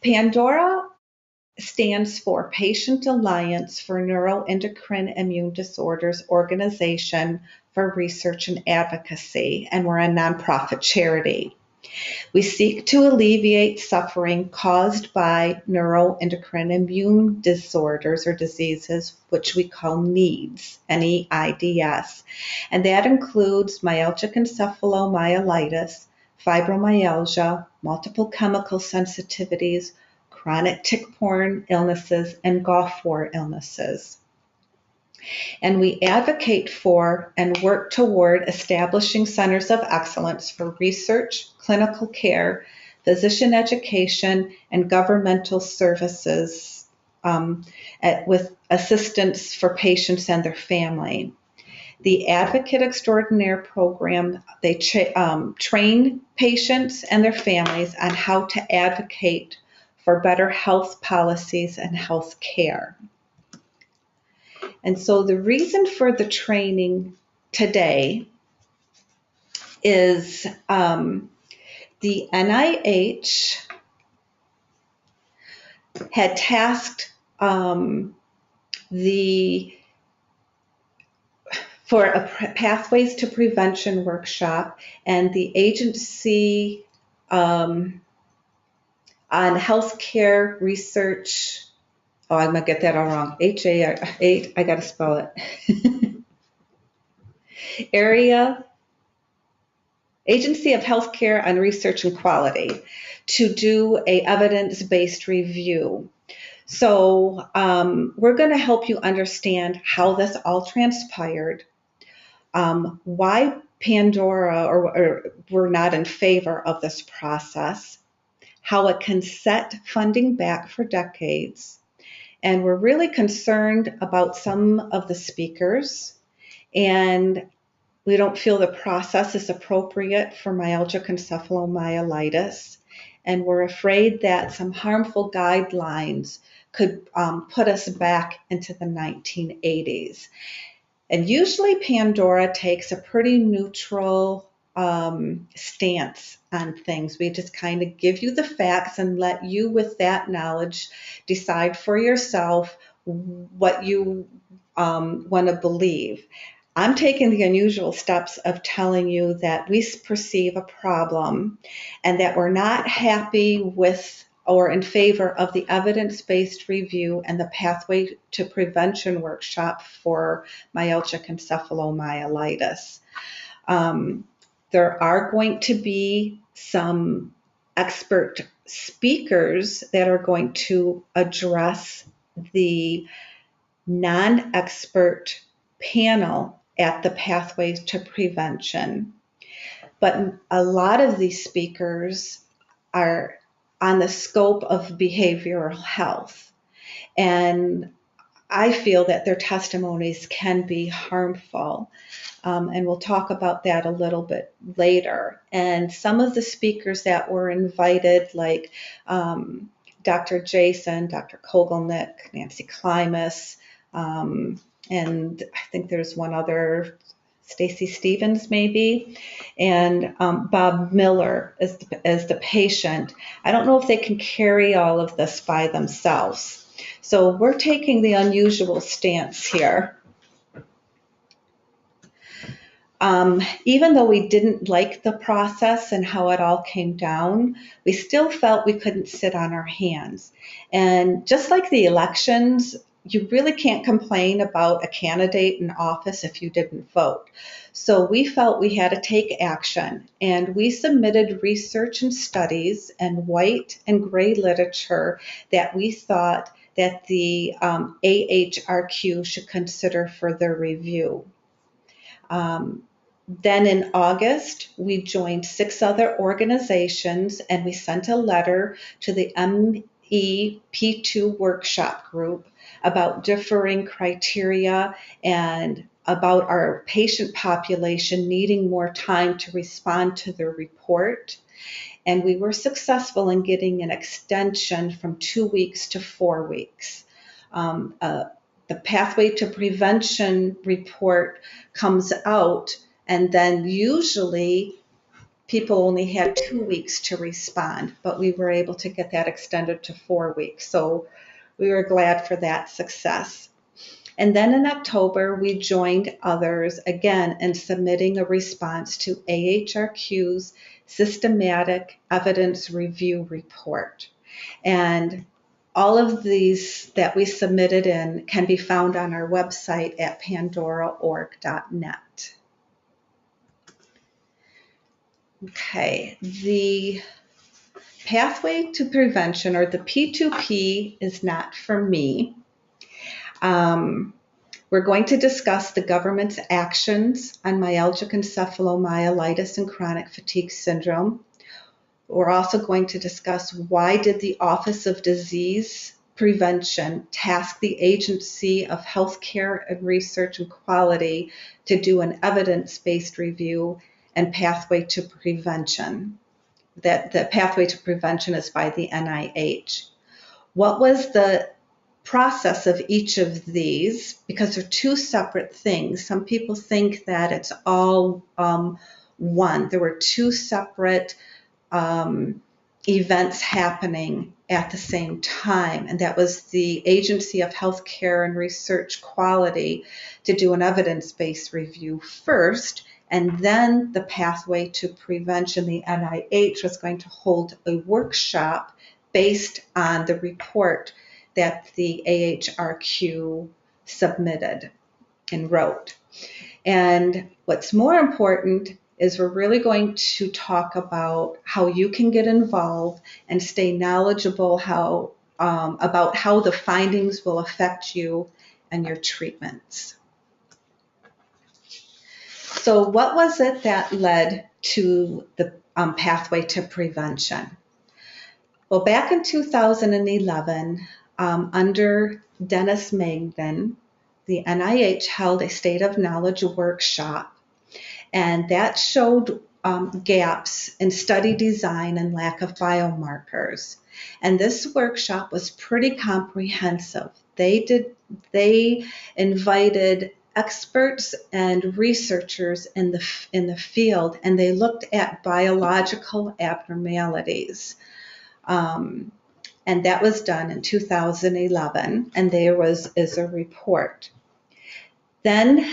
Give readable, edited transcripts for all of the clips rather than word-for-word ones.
Pandora stands for Patient Alliance for Neuroendocrine Immune Disorders Organization for Research and Advocacy, and we're a nonprofit charity. We seek to alleviate suffering caused by neuroendocrine immune disorders or diseases, which we call NEIDS, N-E-I-D-S, and that includes myalgic encephalomyelitis, fibromyalgia, multiple chemical sensitivities, chronic tick-borne illnesses, and Gulf War illnesses. And we advocate for and work toward establishing centers of excellence for research, clinical care, physician education, and governmental services with assistance for patients and their family. The Advocate Extraordinaire program, they train patients and their families on how to advocate for better health policies and health care. And so the reason for the training today is the NIH had tasked for a Pathways to Prevention workshop, and the Agency on Healthcare Research. Oh, I'm going to get that all wrong. H-A-R-8, I got to spell it. Agency of Healthcare on Research and Quality to do a evidence-based review. So we're going to help you understand how this all transpired, why Pandora or we're not in favor of this process, how it can set funding back for decades, and we're really concerned about some of the speakers, and we don't feel the process is appropriate for myalgic encephalomyelitis, and we're afraid that some harmful guidelines could put us back into the 1980s. And usually Pandora takes a pretty neutral stance on things. We just kind of give you the facts and let you, with that knowledge, decide for yourself what you want to believe. I'm taking the unusual steps of telling you that we perceive a problem and that we're not happy with or in favor of the evidence-based review and the Pathway to Prevention workshop for myalgic encephalomyelitis. There are going to be some expert speakers that are going to address the non-expert panel at the Pathways to Prevention. But a lot of these speakers are on the scope of behavioral health. And I feel that their testimonies can be harmful. And we'll talk about that a little bit later. And some of the speakers that were invited, like Dr. Jason, Dr. Kogelnick, Nancy Klimas, and I think there's one other, Stacy Stevens maybe, and Bob Miller as the patient. I don't know if they can carry all of this by themselves. So we're taking the unusual stance here. Even though we didn't like the process and how it all came down, we still felt we couldn't sit on our hands. And just like the elections, you really can't complain about a candidate in office if you didn't vote. So we felt we had to take action, and we submitted research and studies and white and gray literature that we thought that the AHRQ should consider for their review. Then in August, we joined 6 other organizations, and we sent a letter to the ME P2 Workshop group about differing criteria and about our patient population needing more time to respond to the report. And we were successful in getting an extension from 2 weeks to 4 weeks. The Pathway to Prevention report comes out, and then usually people only had 2 weeks to respond, but we were able to get that extended to 4 weeks. So we were glad for that success. And then in October, we joined others again in submitting a response to AHRQ's Systematic Evidence Review Report. And all of these that we submitted in can be found on our website at pandoraorg.net. Okay, the pathway to prevention, or the P2P, is not for me. We're going to discuss the government's actions on myalgic encephalomyelitis and chronic fatigue syndrome. We're also going to discuss why did the Office of Disease Prevention task the Agency of Healthcare and Research and Quality to do an evidence-based review and pathway to prevention. That the pathway to prevention is by the NIH. What was the process of each of these? Because they're two separate things. Some people think that it's all one. There were two separate events happening at the same time, and that was the Agency of Healthcare and Research Quality to do an evidence-based review first, and then the pathway to prevention, the NIH, was going to hold a workshop based on the report that the AHRQ submitted and wrote. And what's more important is we're really going to talk about how you can get involved and stay knowledgeable about how the findings will affect you and your treatments. So what was it that led to the pathway to prevention? Well, back in 2011, under Dennis Magnan, the NIH held a State of Knowledge workshop, and that showed gaps in study design and lack of biomarkers. And this workshop was pretty comprehensive. They invited experts and researchers in the field, and they looked at biological abnormalities. And that was done in 2011, and there is a report. Then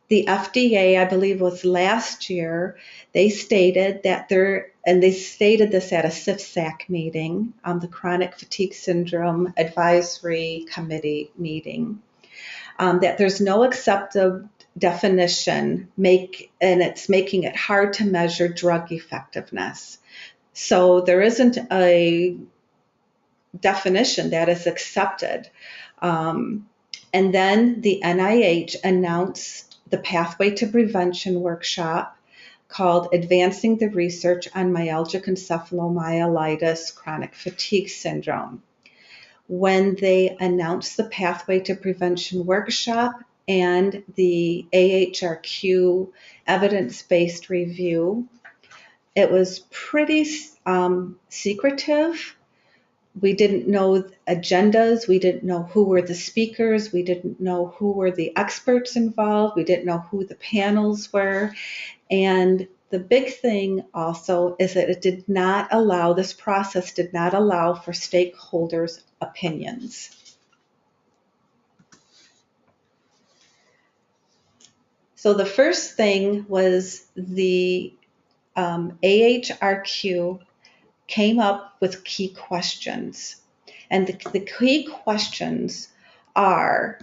the FDA, I believe was last year, they stated that they stated this at a CFSAC meeting, the Chronic Fatigue Syndrome Advisory Committee meeting, that there's no accepted definition, and it's making it hard to measure drug effectiveness. So there isn't a definition that is accepted. And then the NIH announced the Pathway to Prevention workshop called Advancing the Research on Myalgic Encephalomyelitis Chronic Fatigue Syndrome. When they announced the Pathway to Prevention workshop and the AHRQ evidence-based review, it was pretty secretive. We didn't know agendas. We didn't know who were the speakers. We didn't know who were the experts involved. We didn't know who the panels were. And the big thing also is that this process did not allow for stakeholders' opinions. So the first thing was the AHRQ came up with key questions. And the key questions are,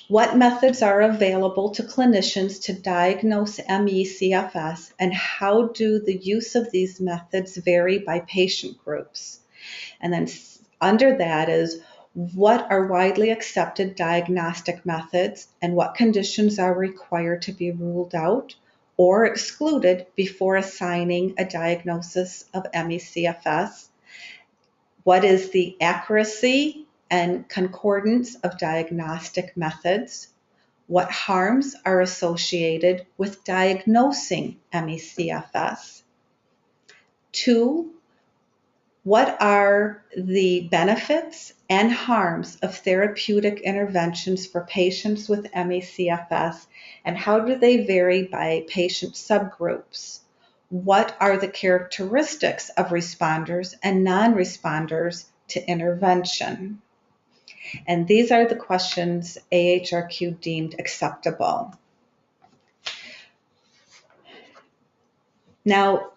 what methods are available to clinicians to diagnose ME CFS, and how do the use of these methods vary by patient groups? And then under that is, what are widely accepted diagnostic methods, and what conditions are required to be ruled out or excluded before assigning a diagnosis of ME CFS? What is the accuracy and concordance of diagnostic methods? What harms are associated with diagnosing ME CFS? 2, what are the benefits and harms of therapeutic interventions for patients with ME CFS, and how do they vary by patient subgroups? what are the characteristics of responders and non-responders to intervention? And these are the questions AHRQ deemed acceptable. Now,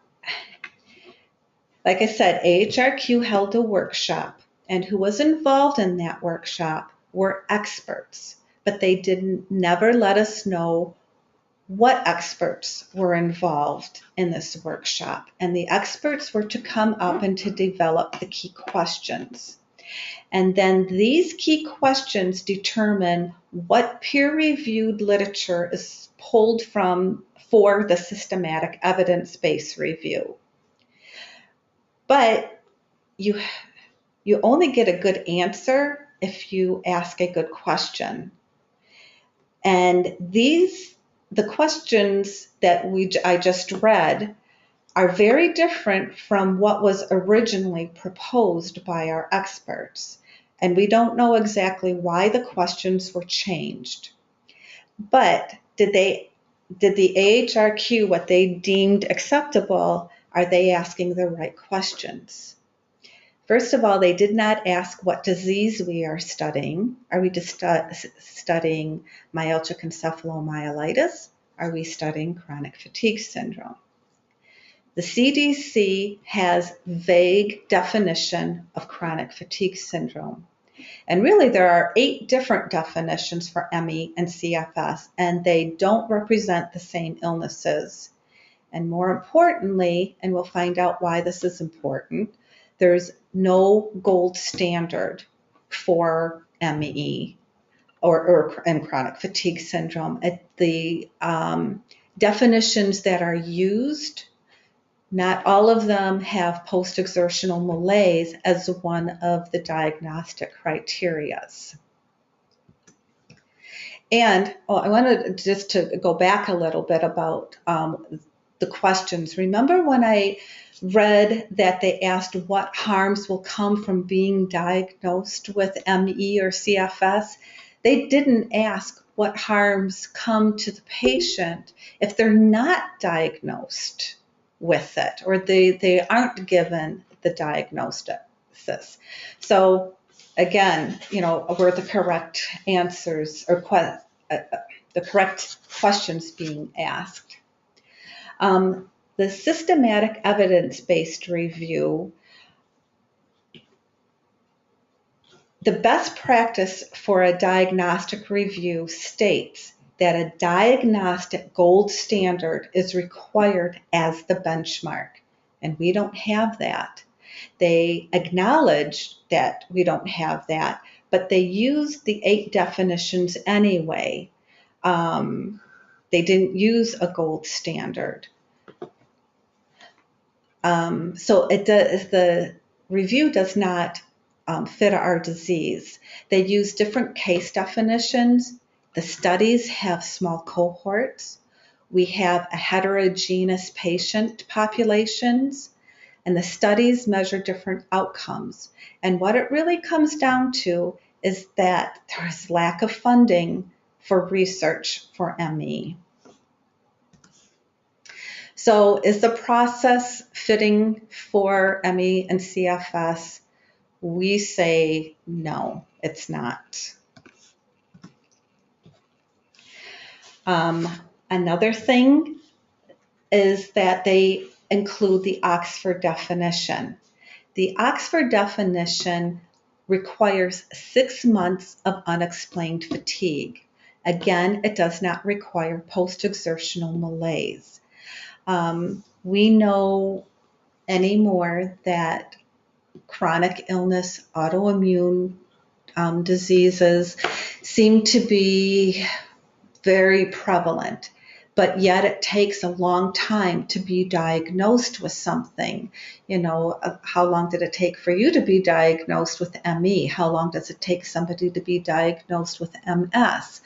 like I said, AHRQ held a workshop, and who was involved in that workshop were experts, but they never let us know what experts were involved in this workshop. And the experts were to come up and to develop the key questions. And then these key questions determine what peer-reviewed literature is pulled from for the systematic evidence-based review. But you only get a good answer if you ask a good question. And the questions that I just read are very different from what was originally proposed by our experts. And we don't know exactly why the questions were changed. But did the AHRQ, what they deemed acceptable, are they asking the right questions? First of all, they did not ask what disease we are studying. Are we just studying myalgic encephalomyelitis? Are we studying chronic fatigue syndrome? The CDC has vague definition of chronic fatigue syndrome. And really there are 8 different definitions for ME and CFS, and they don't represent the same illnesses. And more importantly, and we'll find out why this is important, there's no gold standard for ME and chronic fatigue syndrome. The definitions that are used, not all of them have post-exertional malaise as one of the diagnostic criteria. And I wanted just to go back a little bit about the questions. Remember when I read that they asked what harms will come from being diagnosed with ME or CFS? They didn't ask what harms come to the patient if they're not diagnosed with it, or they aren't given the diagnosis. So again, were the correct answers or the correct questions being asked. The systematic evidence-based review, the best practice for a diagnostic review states that a diagnostic gold standard is required as the benchmark, and we don't have that. They acknowledge that we don't have that, but they use the 8 definitions anyway. They didn't use a gold standard. So the review does not fit our disease. They use different case definitions. The studies have small cohorts. We have a heterogeneous patient populations, and the studies measure different outcomes. And what it really comes down to is that there's lack of funding for research for ME. So is the process fitting for ME and CFS? We say no, it's not. Another thing is that they include the Oxford definition. The Oxford definition requires 6 months of unexplained fatigue. Again, it does not require post-exertional malaise. We know anymore that chronic illness, autoimmune diseases seem to be very prevalent, but yet it takes a long time to be diagnosed with something. How long did it take for you to be diagnosed with ME? How long does it take somebody to be diagnosed with MS?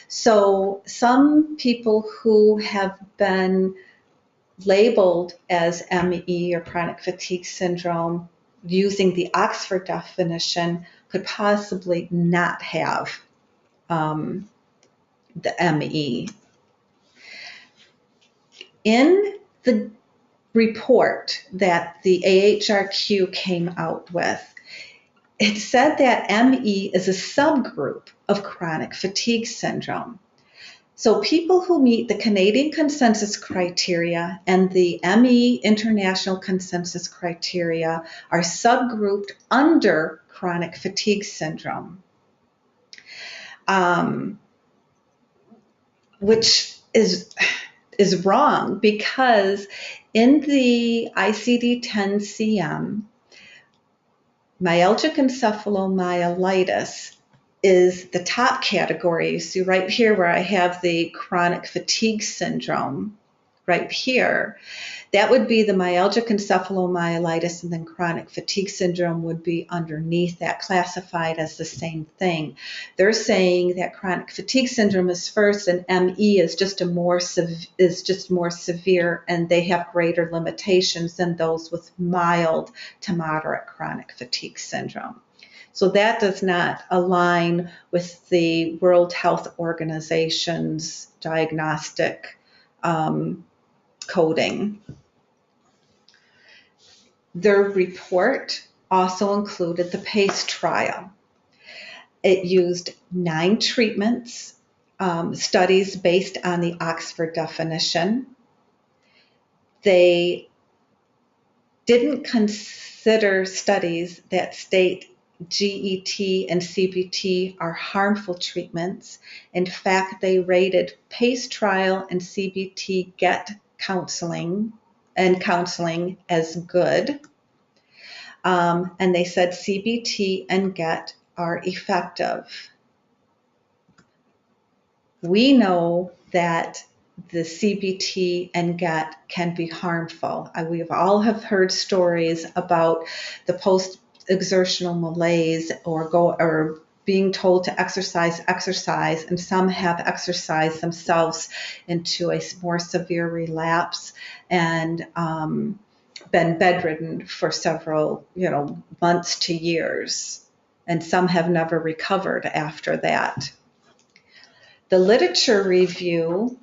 So some people who have been labeled as ME or chronic fatigue syndrome using the Oxford definition could possibly not have the ME. In the report that the AHRQ came out with, it said that ME is a subgroup of chronic fatigue syndrome. So people who meet the Canadian consensus criteria and the ME international consensus criteria are subgrouped under chronic fatigue syndrome, which is wrong, because in the ICD-10-CM, myalgic encephalomyelitis is the top category. You see right here where I have the chronic fatigue syndrome right here. That would be the myalgic encephalomyelitis, and then chronic fatigue syndrome would be underneath that, classified as the same thing. They're saying that chronic fatigue syndrome is first, and ME is just more severe, and they have greater limitations than those with mild to moderate chronic fatigue syndrome. So that does not align with the World Health Organization's diagnostic coding. Their report also included the PACE trial. It used 9 treatments, studies based on the Oxford definition. They didn't consider studies that state GET and CBT are harmful treatments. In fact, they rated PACE trial and CBT GET counseling as good. And they said CBT and GET are effective. We know that the CBT and GET can be harmful. We all have heard stories about the post-exertional malaise or being told to exercise, and some have exercised themselves into a more severe relapse and been bedridden for several, months to years, and some have never recovered after that. The literature review,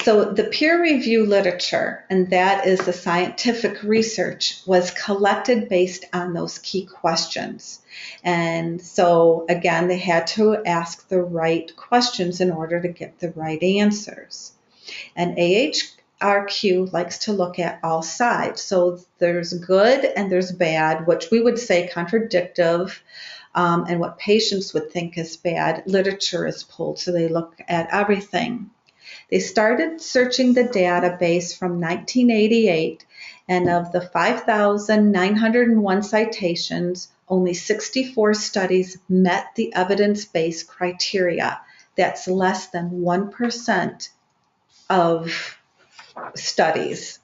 so the peer review literature, and that is the scientific research, was collected based on those key questions. And so again, they had to ask the right questions in order to get the right answers. And AHRQ likes to look at all sides. So there's good and there's bad, which we would say contradictive, and what patients would think is bad. Literature is pulled, so they look at everything. They started searching the database from 1988, and of the 5,901 citations, only 64 studies met the evidence-based criteria. That's less than 1% of studies.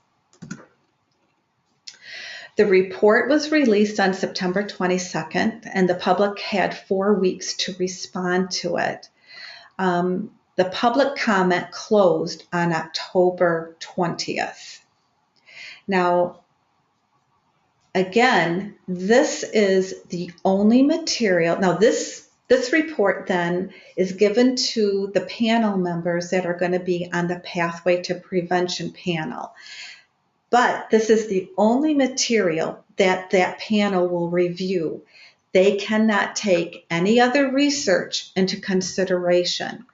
The report was released on September 22nd, and the public had 4 weeks to respond to it. The public comment closed on October 20th. Now, again, this is the only material. Now, this report then is given to the panel members that are going to be on the Pathway to Prevention panel. But this is the only material that panel will review. They cannot take any other research into consideration.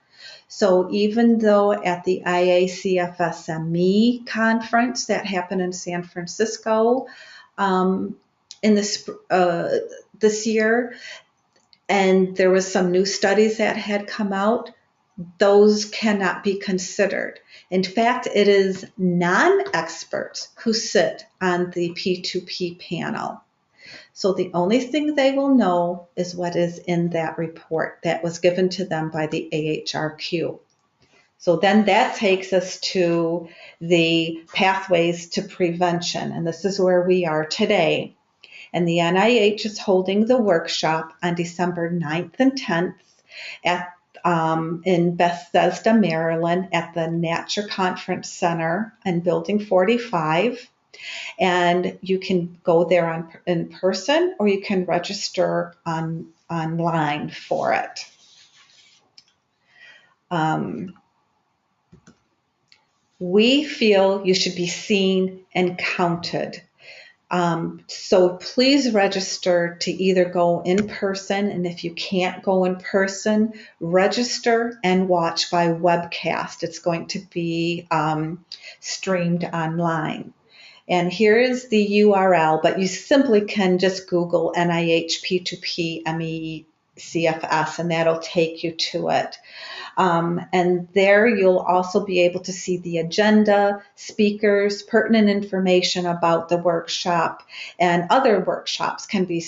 So even though at the IACFS ME conference that happened in San Francisco in this year, and there was some new studies that had come out, those cannot be considered. In fact, it is non-experts who sit on the P2P panel. So the only thing they will know is what is in that report that was given to them by the AHRQ. So then that takes us to the Pathways to Prevention, and this is where we are today. And the NIH is holding the workshop on December 9th and 10th in Bethesda, Maryland, at the Natcher Conference Center in Building 45. And you can go there in person, or you can register online for it. We feel you should be seen and counted. So please register to either go in person, and if you can't go in person, register and watch by webcast. It's going to be streamed online. And here is the URL, but you simply can just Google NIH P2P ME CFS, and that'll take you to it. And there you'll also be able to see the agenda, speakers, pertinent information about the workshop, and other workshops can be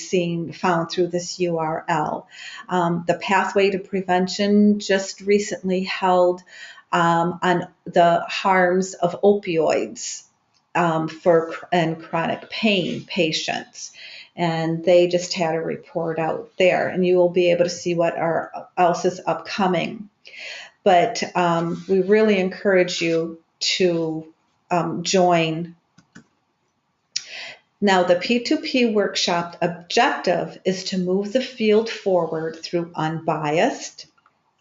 found through this URL. The Pathway to Prevention just recently held on the harms of opioids for chronic pain patients. And they just had a report out there, and you will be able to see what else is upcoming. But we really encourage you to join. Now, the P2P Workshop Objective is to move the field forward through unbiased,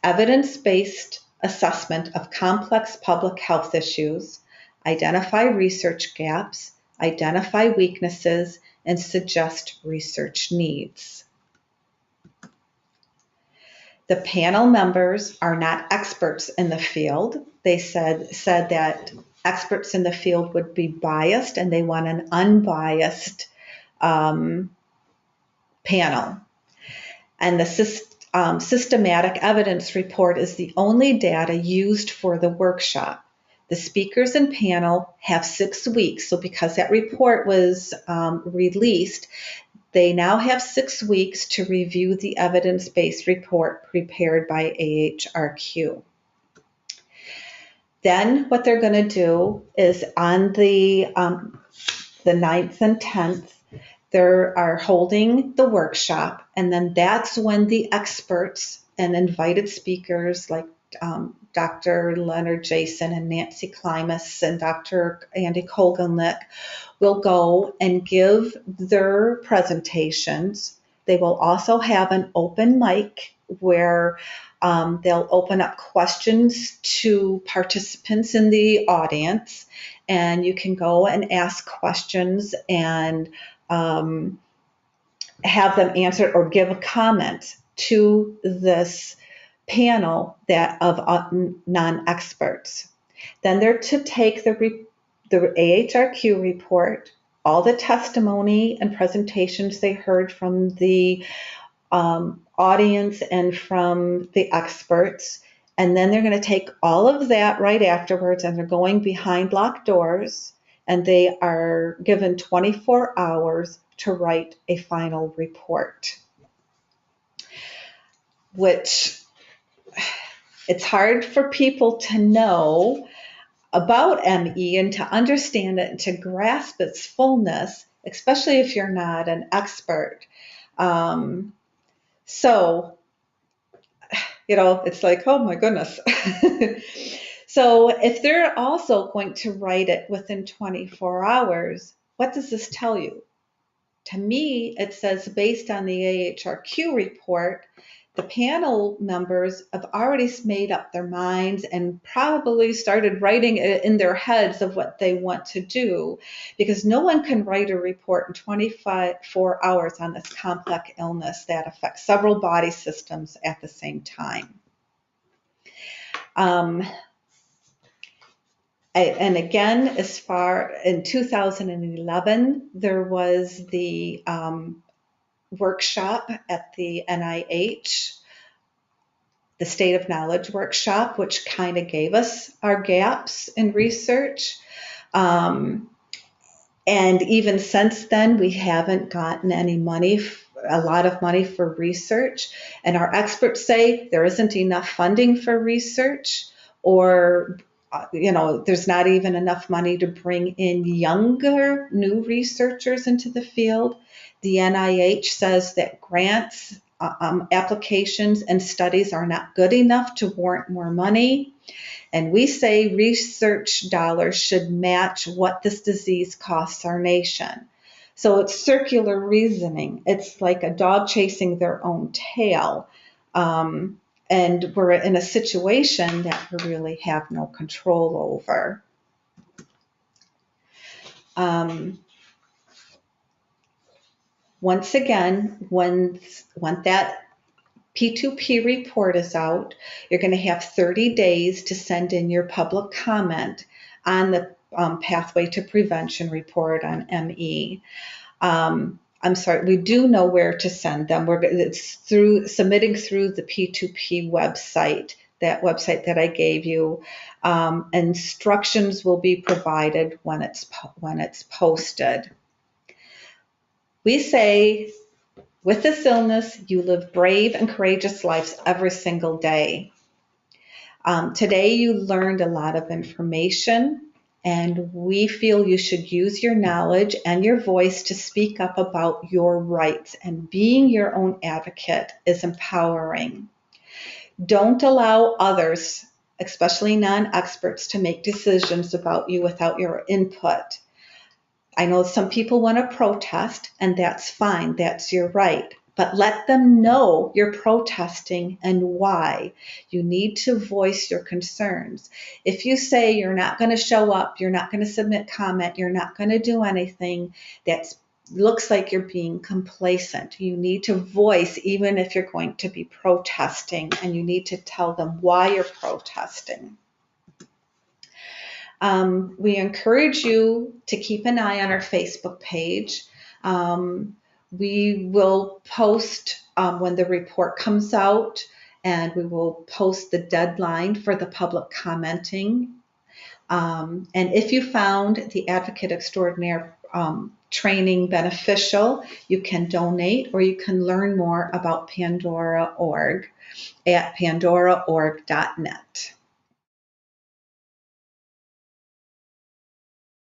evidence-based assessment of complex public health issues, identify research gaps, identify weaknesses, and suggest research needs. The panel members are not experts in the field. They said that experts in the field would be biased, and they want an unbiased panel. And the systematic evidence report is the only data used for the workshop. The speakers and panel have 6 weeks. So because that report was released, they now have 6 weeks to review the evidence-based report prepared by AHRQ. Then what they're going to do is on the 9th and 10th, they are holding the workshop, and then that's when the experts and invited speakers like Dr. Leonard Jason and Nancy Klimas and Dr. Andy Kogelnick will go and give their presentations. They will also have an open mic where they'll open up questions to participants in the audience, and you can go and ask questions and have them answered or give a comment to this panel of non-experts. Then they're to take the AHRQ report, all the testimony and presentations they heard from the audience and from the experts, and then they're going to take all of that right afterwards, and they're going behind locked doors, and they are given 24 hours to write a final report, which it's hard for people to know about ME and to understand it and to grasp its fullness, especially if you're not an expert. So, it's like, oh my goodness. So if they're also going to write it within 24 hours, what does this tell you? To me, it says based on the AHRQ report, the panel members have already made up their minds and probably started writing it in their heads of what they want to do, because no one can write a report in 24 hours on this complex illness that affects several body systems at the same time. And again, as far in 2011, there was the workshop at the NIH, the State of Knowledge workshop, which kind of gave us our gaps in research. And even since then, we haven't gotten any money, a lot of money for research. And our experts say there isn't enough funding for research, or there's not even enough money to bring in younger, new researchers into the field. The NIH says that grants, applications, and studies are not good enough to warrant more money. And we say research dollars should match what this disease costs our nation. So it's circular reasoning. It's like a dog chasing their own tail. And we're in a situation that we really have no control over. Once again, when that P2P report is out, you're going to have 30 days to send in your public comment on the Pathway to Prevention report on ME. I'm sorry, we do know where to send them. It's through submitting through the P2P website, that website that I gave you. Instructions will be provided when it's posted. We say, with this illness, you live brave and courageous lives every single day. Today, you learned a lot of information, and we feel you should use your knowledge and your voice to speak up about your rights, and being your own advocate is empowering. Don't allow others, especially non-experts, to make decisions about you without your input. I know some people want to protest, and that's fine, that's your right. But let them know you're protesting and why. You need to voice your concerns. If you say you're not going to show up, you're not going to submit comment, you're not going to do anything, that looks like you're being complacent. You need to voice, even if you're going to be protesting, and you need to tell them why you're protesting. We encourage you to keep an eye on our Facebook page. We will post when the report comes out, and we will post the deadline for the public commenting. And if you found the Advocate Extraordinaire training beneficial, you can donate, or you can learn more about Pandora.org at pandoraorg.net.